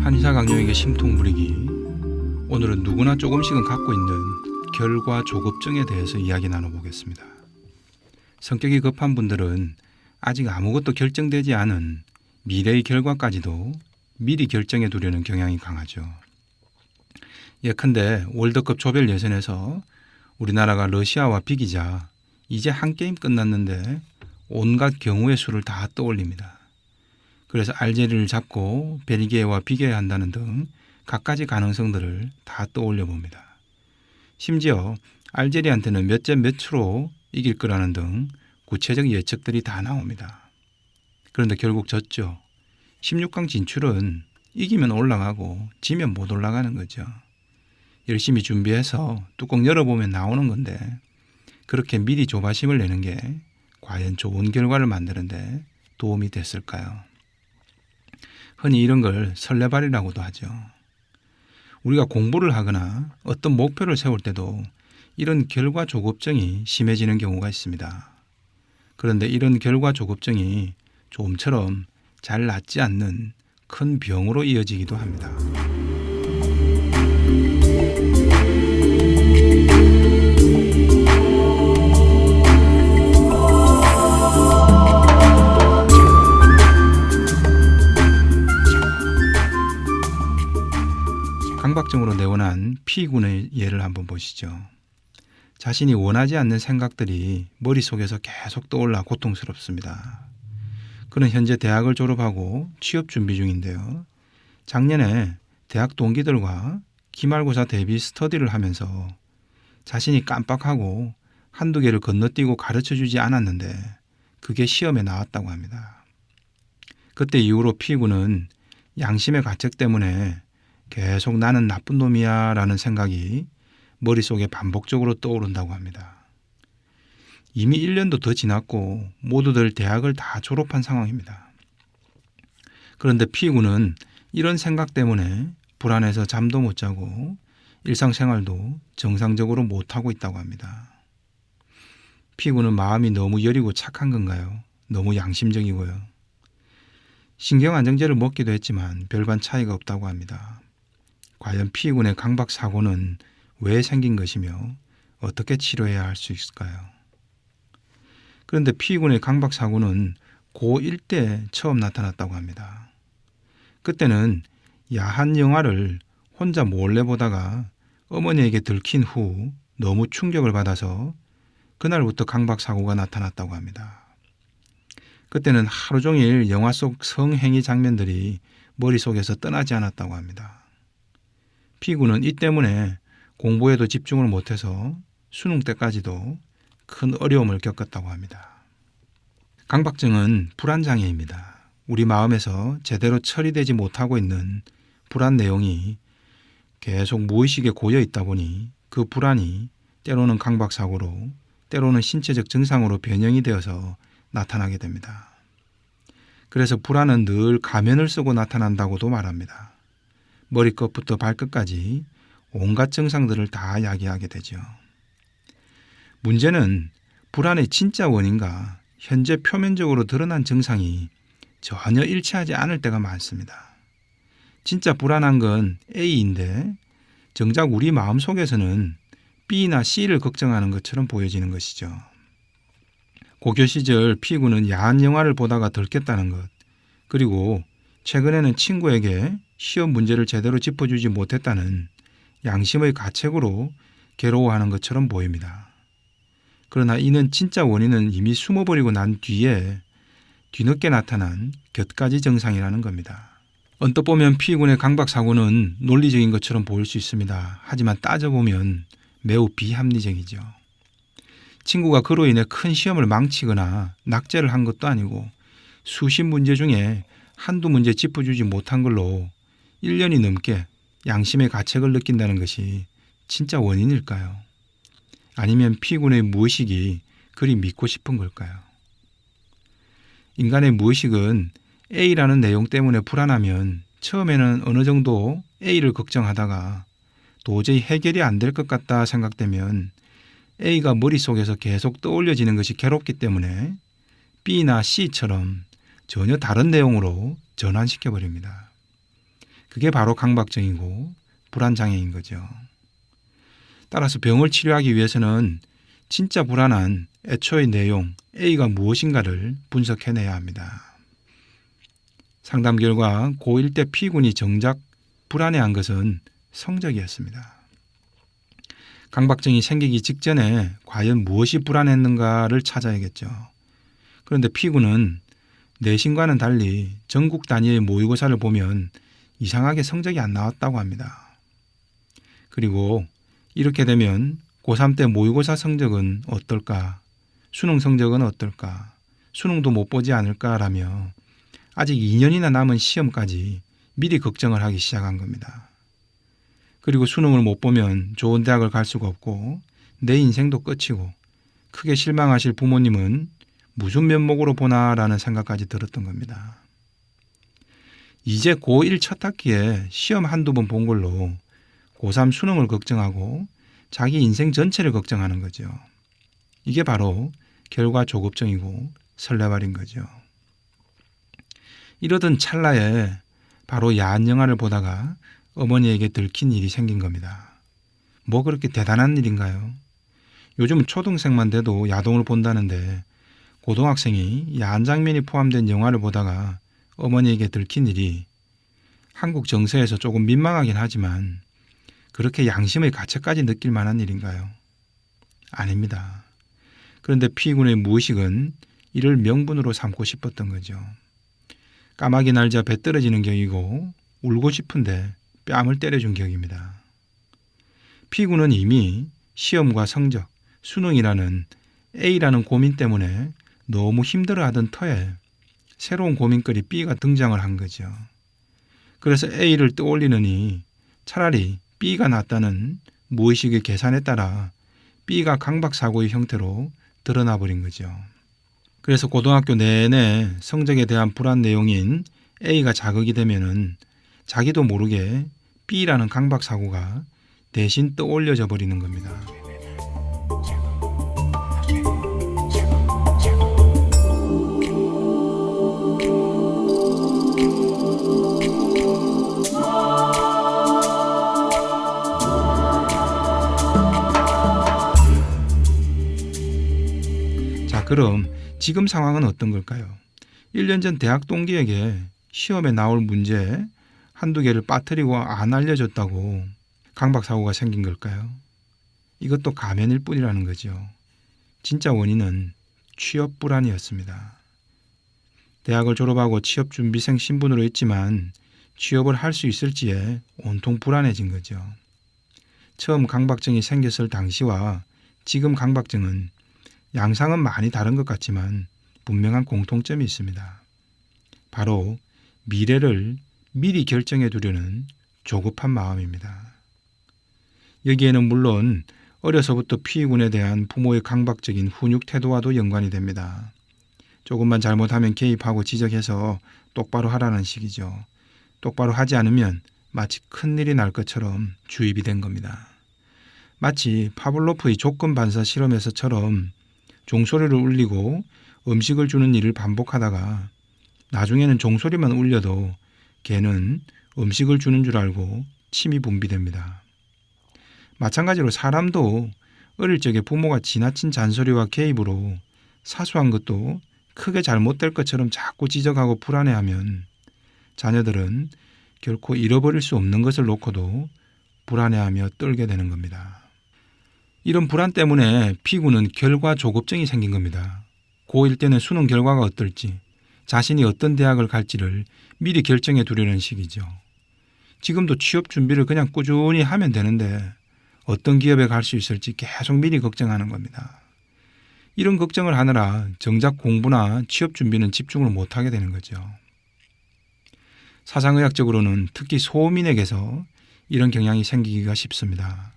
한의사 강령에게 심통 부리기. 오늘은 누구나 조금씩은 갖고 있는 결과 조급증에 대해서 이야기 나눠보겠습니다. 성격이 급한 분들은 아직 아무것도 결정되지 않은 미래의 결과까지도 미리 결정해 두려는 경향이 강하죠. 예컨대 월드컵 조별 예선에서 우리나라가 러시아와 비기자 이제 한 게임 끝났는데 온갖 경우의 수를 다 떠올립니다. 그래서 알제리를 잡고 벨기에와 비교해야 한다는 등 갖가지 가능성들을 다 떠올려 봅니다. 심지어 알제리한테는 몇 점 몇으로 이길 거라는 등 구체적 예측들이 다 나옵니다. 그런데 결국 졌죠. 16강 진출은 이기면 올라가고 지면 못 올라가는 거죠. 열심히 준비해서 뚜껑 열어보면 나오는 건데 그렇게 미리 조바심을 내는 게 과연 좋은 결과를 만드는데 도움이 됐을까요? 흔히 이런 걸 설레발이라고도 하죠. 우리가 공부를 하거나 어떤 목표를 세울 때도 이런 결과 조급증이 심해지는 경우가 있습니다. 그런데 이런 결과 조급증이 좀처럼 잘 낫지 않는 큰 병으로 이어지기도 합니다. 강박증으로 내원한 P군의 예를 한번 보시죠. 자신이 원하지 않는 생각들이 머릿속에서 계속 떠올라 고통스럽습니다. 그는 현재 대학을 졸업하고 취업 준비 중인데요. 작년에 대학 동기들과 기말고사 대비 스터디를 하면서 자신이 깜빡하고 한두 개를 건너뛰고 가르쳐주지 않았는데 그게 시험에 나왔다고 합니다. 그때 이후로 P군은 양심의 가책 때문에 계속 나는 나쁜 놈이야 라는 생각이 머릿속에 반복적으로 떠오른다고 합니다. 이미 1년도 더 지났고 모두들 대학을 다 졸업한 상황입니다. 그런데 P군은 이런 생각 때문에 불안해서 잠도 못 자고 일상생활도 정상적으로 못하고 있다고 합니다. P군은 마음이 너무 여리고 착한 건가요? 너무 양심적이고요. 신경안정제를 먹기도 했지만 별반 차이가 없다고 합니다. 과연 P군의 강박사고는 왜 생긴 것이며 어떻게 치료해야 할 수 있을까요? 그런데 P군의 강박사고는 고1 때 처음 나타났다고 합니다. 그때는 야한 영화를 혼자 몰래 보다가 어머니에게 들킨 후 너무 충격을 받아서 그날부터 강박사고가 나타났다고 합니다. 그때는 하루 종일 영화 속 성행위 장면들이 머릿속에서 떠나지 않았다고 합니다. P군은 이 때문에 공부에도 집중을 못해서 수능 때까지도 큰 어려움을 겪었다고 합니다. 강박증은 불안장애입니다. 우리 마음에서 제대로 처리되지 못하고 있는 불안 내용이 계속 무의식에 고여 있다 보니 그 불안이 때로는 강박사고로 때로는 신체적 증상으로 변형이 되어서 나타나게 됩니다. 그래서 불안은 늘 가면을 쓰고 나타난다고도 말합니다. 머리끝부터 발끝까지 온갖 증상들을 다 야기하게 되죠. 문제는 불안의 진짜 원인과 현재 표면적으로 드러난 증상이 전혀 일치하지 않을 때가 많습니다. 진짜 불안한 건 A인데 정작 우리 마음속에서는 B나 C를 걱정하는 것처럼 보여지는 것이죠. 고교 시절 P군은 야한 영화를 보다가 들켰다는 것, 그리고 최근에는 친구에게 시험 문제를 제대로 짚어주지 못했다는 양심의 가책으로 괴로워하는 것처럼 보입니다. 그러나 이는 진짜 원인은 이미 숨어버리고 난 뒤에 뒤늦게 나타난 곁가지 증상이라는 겁니다. 언뜻 보면 P군의 강박사고는 논리적인 것처럼 보일 수 있습니다. 하지만 따져보면 매우 비합리적이죠. 친구가 그로 인해 큰 시험을 망치거나 낙제를 한 것도 아니고 수십 문제 중에 한두 문제 짚어주지 못한 걸로 1년이 넘게 양심의 가책을 느낀다는 것이 진짜 원인일까요? 아니면 P군의 무의식이 그리 믿고 싶은 걸까요? 인간의 무의식은 A라는 내용 때문에 불안하면 처음에는 어느 정도 A를 걱정하다가 도저히 해결이 안 될 것 같다 생각되면 A가 머릿속에서 계속 떠올려지는 것이 괴롭기 때문에 B나 C처럼 전혀 다른 내용으로 전환시켜버립니다. 그게 바로 강박증이고 불안장애인 거죠. 따라서 병을 치료하기 위해서는 진짜 불안한 애초의 내용 A가 무엇인가를 분석해내야 합니다. 상담 결과 고1 때 P군이 정작 불안해한 것은 성적이었습니다. 강박증이 생기기 직전에 과연 무엇이 불안했는가를 찾아야겠죠. 그런데 P군은 내신과는 달리 전국 단위의 모의고사를 보면 이상하게 성적이 안 나왔다고 합니다. 그리고 이렇게 되면 고3 때 모의고사 성적은 어떨까? 수능 성적은 어떨까? 수능도 못 보지 않을까라며 아직 2년이나 남은 시험까지 미리 걱정을 하기 시작한 겁니다. 그리고 수능을 못 보면 좋은 대학을 갈 수가 없고 내 인생도 끝이고 크게 실망하실 부모님은 무슨 면목으로 보나라는 생각까지 들었던 겁니다. 이제 고1 첫 학기에 시험 한두 번 본 걸로 고3 수능을 걱정하고 자기 인생 전체를 걱정하는 거죠. 이게 바로 결과 조급증이고 설레발인 거죠. 이러던 찰나에 바로 야한 영화를 보다가 어머니에게 들킨 일이 생긴 겁니다. 뭐 그렇게 대단한 일인가요? 요즘은 초등생만 돼도 야동을 본다는데 고등학생이 야한 장면이 포함된 영화를 보다가 어머니에게 들킨 일이 한국 정서에서 조금 민망하긴 하지만 그렇게 양심의 가책까지 느낄 만한 일인가요? 아닙니다. 그런데 P군의 무의식은 이를 명분으로 삼고 싶었던 거죠. 까마귀 날자 배 떨어지는 격이고 울고 싶은데 뺨을 때려준 격입니다. P군은 이미 시험과 성적, 수능이라는 A라는 고민 때문에 너무 힘들어하던 터에 새로운 고민거리 B가 등장을 한 거죠. 그래서 A를 떠올리느니 차라리 B가 낫다는 무의식의 계산에 따라 B가 강박사고의 형태로 드러나 버린 거죠. 그래서 고등학교 내내 성적에 대한 불안 내용인 A가 자극이 되면은 자기도 모르게 B라는 강박사고가 대신 떠올려져 버리는 겁니다. 자, 그럼 지금 상황은 어떤 걸까요? 1년 전 대학 동기에게 시험에 나올 문제 한두 개를 빠뜨리고 안 알려줬다고 강박사고가 생긴 걸까요? 이것도 가면일 뿐이라는 거죠. 진짜 원인은 취업 불안이었습니다. 대학을 졸업하고 취업준비생 신분으로 있지만 취업을 할 수 있을지에 온통 불안해진 거죠. 처음 강박증이 생겼을 당시와 지금 강박증은 양상은 많이 다른 것 같지만 분명한 공통점이 있습니다. 바로 미래를 미리 결정해 두려는 조급한 마음입니다. 여기에는 물론 어려서부터 P군에 대한 부모의 강박적인 훈육 태도와도 연관이 됩니다. 조금만 잘못하면 개입하고 지적해서 똑바로 하라는 식이죠. 똑바로 하지 않으면 마치 큰일이 날 것처럼 주입이 된 겁니다. 마치 파블로프의 조건 반사 실험에서처럼 종소리를 울리고 음식을 주는 일을 반복하다가 나중에는 종소리만 울려도 개는 음식을 주는 줄 알고 침이 분비됩니다. 마찬가지로 사람도 어릴 적에 부모가 지나친 잔소리와 개입으로 사소한 것도 크게 잘못될 것처럼 자꾸 지적하고 불안해하면 자녀들은 결코 잃어버릴 수 없는 것을 놓고도 불안해하며 떨게 되는 겁니다. 이런 불안 때문에 P군은 결과 조급증이 생긴 겁니다. 고1 때는 수능 결과가 어떨지, 자신이 어떤 대학을 갈지를 미리 결정해 두려는 식이죠. 지금도 취업 준비를 그냥 꾸준히 하면 되는데 어떤 기업에 갈 수 있을지 계속 미리 걱정하는 겁니다. 이런 걱정을 하느라 정작 공부나 취업 준비는 집중을 못하게 되는 거죠. 사상의학적으로는 특히 소음인에게서 이런 경향이 생기기가 쉽습니다.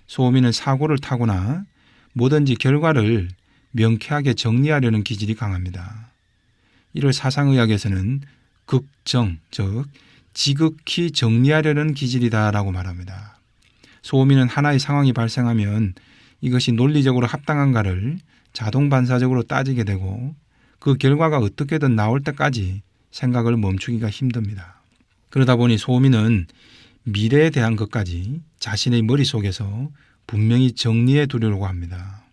소음인은 사고를 타거나 뭐든지 결과를 명쾌하게 정리하려는 기질이 강합니다. 이를 사상의학에서는 극정, 즉 지극히 정리하려는 기질이다라고 말합니다. 소음인은 하나의 상황이 발생하면 이것이 논리적으로 합당한가를 자동 반사적으로 따지게 되고 그 결과가 어떻게든 나올 때까지 생각을 멈추기가 힘듭니다. 그러다 보니 소음인은 미래에 대한 것까지 자신의 머릿속에서 분명히 정리해 두려고 합니다.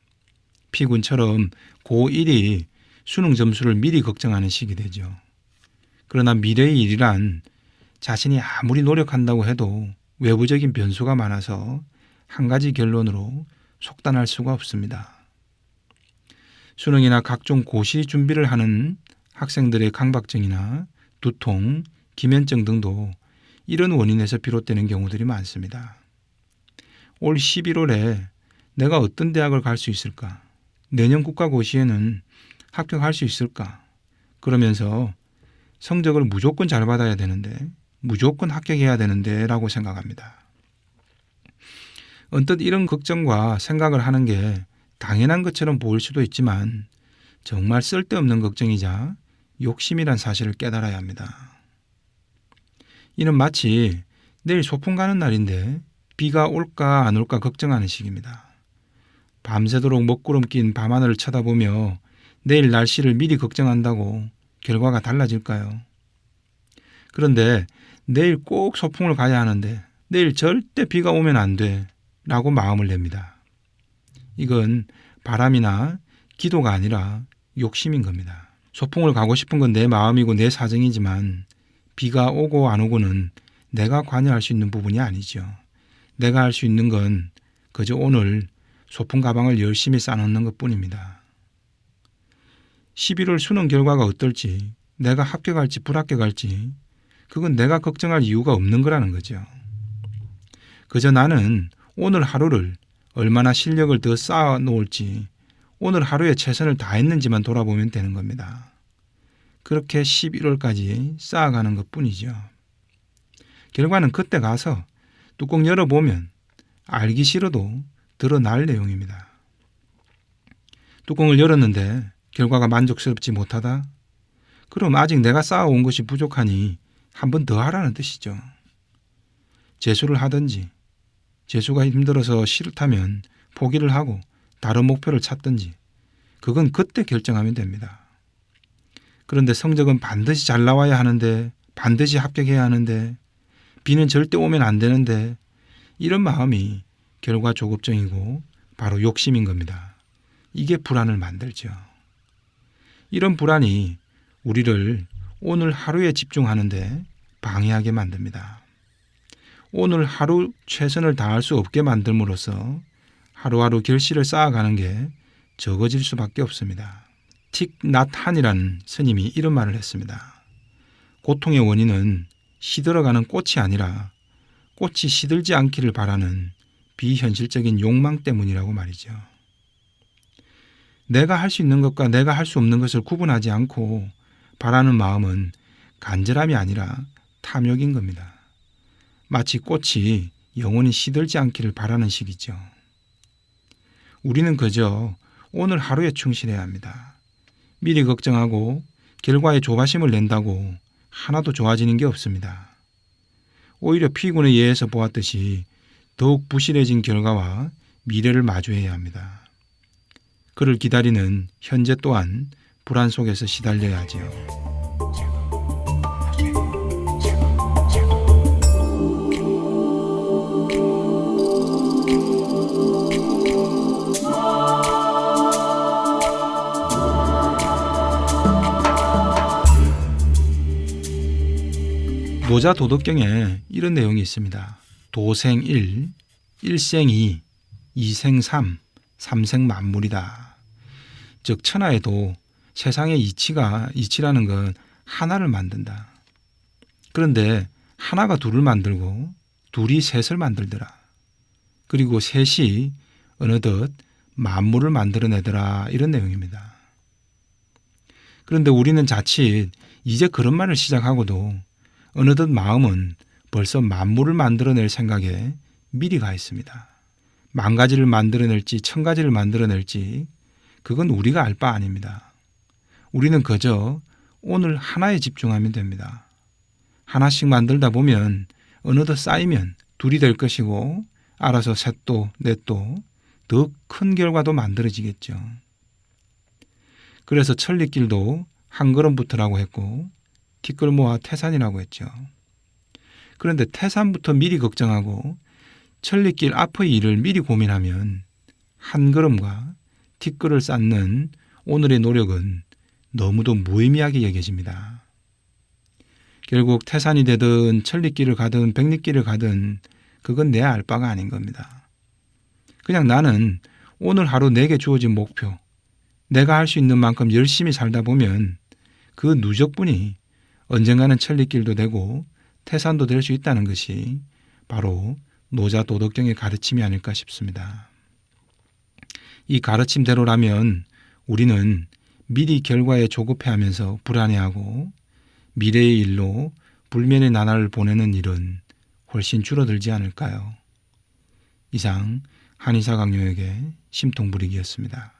피군처럼 고1이 수능 점수를 미리 걱정하는 시기 되죠. 그러나 미래의 일이란 자신이 아무리 노력한다고 해도 외부적인 변수가 많아서 한 가지 결론으로 속단할 수가 없습니다. 수능이나 각종 고시 준비를 하는 학생들의 강박증이나 두통, 기면증 등도 이런 원인에서 비롯되는 경우들이 많습니다. 올 11월에 내가 어떤 대학을 갈 수 있을까? 내년 국가고시에는 합격할 수 있을까? 그러면서 성적을 무조건 잘 받아야 되는데, 무조건 합격해야 되는데 라고 생각합니다. 언뜻 이런 걱정과 생각을 하는 게 당연한 것처럼 보일 수도 있지만 정말 쓸데없는 걱정이자 욕심이란 사실을 깨달아야 합니다. 이는 마치 내일 소풍 가는 날인데 비가 올까 안 올까 걱정하는 식입니다. 밤새도록 먹구름 낀 밤하늘을 쳐다보며 내일 날씨를 미리 걱정한다고 결과가 달라질까요? 그런데 내일 꼭 소풍을 가야 하는데 내일 절대 비가 오면 안 돼 라고 마음을 냅니다. 이건 바람이나 기도가 아니라 욕심인 겁니다. 소풍을 가고 싶은 건 내 마음이고 내 사정이지만 비가 오고 안 오고는 내가 관여할 수 있는 부분이 아니죠. 내가 할 수 있는 건 그저 오늘 소풍 가방을 열심히 싸놓는 것뿐입니다. 11월 수능 결과가 어떨지, 내가 합격할지 불합격할지 그건 내가 걱정할 이유가 없는 거라는 거죠. 그저 나는 오늘 하루를 얼마나 실력을 더 쌓아 놓을지, 오늘 하루에 최선을 다했는지만 돌아보면 되는 겁니다. 그렇게 11월까지 쌓아가는 것뿐이죠. 결과는 그때 가서 뚜껑 열어보면 알기 싫어도 드러날 내용입니다. 뚜껑을 열었는데 결과가 만족스럽지 못하다? 그럼 아직 내가 쌓아온 것이 부족하니 한 번 더 하라는 뜻이죠. 재수를 하든지, 재수가 힘들어서 싫다면 포기를 하고 다른 목표를 찾든지, 그건 그때 결정하면 됩니다. 그런데 성적은 반드시 잘 나와야 하는데, 반드시 합격해야 하는데, 비는 절대 오면 안 되는데, 이런 마음이 결과 조급증이고 바로 욕심인 겁니다. 이게 불안을 만들죠. 이런 불안이 우리를 오늘 하루에 집중하는데 방해하게 만듭니다. 오늘 하루 최선을 다할 수 없게 만듦으로써 하루하루 결실을 쌓아가는 게 적어질 수밖에 없습니다. 틱낫한이라는 스님이 이런 말을 했습니다. 고통의 원인은 시들어가는 꽃이 아니라 꽃이 시들지 않기를 바라는 비현실적인 욕망 때문이라고 말이죠. 내가 할 수 있는 것과 내가 할 수 없는 것을 구분하지 않고 바라는 마음은 간절함이 아니라 탐욕인 겁니다. 마치 꽃이 영원히 시들지 않기를 바라는 식이죠. 우리는 그저 오늘 하루에 충실해야 합니다. 미리 걱정하고 결과에 조바심을 낸다고 하나도 좋아지는 게 없습니다. 오히려 피군의 예에서 보았듯이 더욱 부실해진 결과와 미래를 마주해야 합니다. 그를 기다리는 현재 또한 불안 속에서 시달려야 하지요. 노자 도덕경에 이런 내용이 있습니다. 도생 1, 일생 2, 이생 3, 삼생 만물이다. 즉 천하에도 세상의 이치라는 건 하나를 만든다. 그런데 하나가 둘을 만들고 둘이 셋을 만들더라. 그리고 셋이 어느덧 만물을 만들어내더라. 이런 내용입니다. 그런데 우리는 자칫 이제 그런 말을 시작하고도 어느덧 마음은 벌써 만물을 만들어낼 생각에 미리 가 있습니다. 만 가지를 만들어낼지 천 가지를 만들어낼지 그건 우리가 알 바 아닙니다. 우리는 그저 오늘 하나에 집중하면 됩니다. 하나씩 만들다 보면 어느덧 쌓이면 둘이 될 것이고 알아서 셋도 넷도 더 큰 결과도 만들어지겠죠. 그래서 천리길도 한 걸음부터라고 했고 티끌모아 태산이라고 했죠. 그런데 태산부터 미리 걱정하고 천리길 앞의 일을 미리 고민하면 한 걸음과 티끌을 쌓는 오늘의 노력은 너무도 무의미하게 여겨집니다. 결국 태산이 되든 천리길을 가든 백리길을 가든 그건 내 알 바가 아닌 겁니다. 그냥 나는 오늘 하루 내게 주어진 목표, 내가 할 수 있는 만큼 열심히 살다 보면 그 누적분이 언젠가는 천리길도 되고 태산도 될 수 있다는 것이 바로 노자 도덕경의 가르침이 아닐까 싶습니다. 이 가르침대로라면 우리는 미리 결과에 조급해하면서 불안해하고 미래의 일로 불면의 나날을 보내는 일은 훨씬 줄어들지 않을까요? 이상 한의사 강요에게 심통부리기였습니다.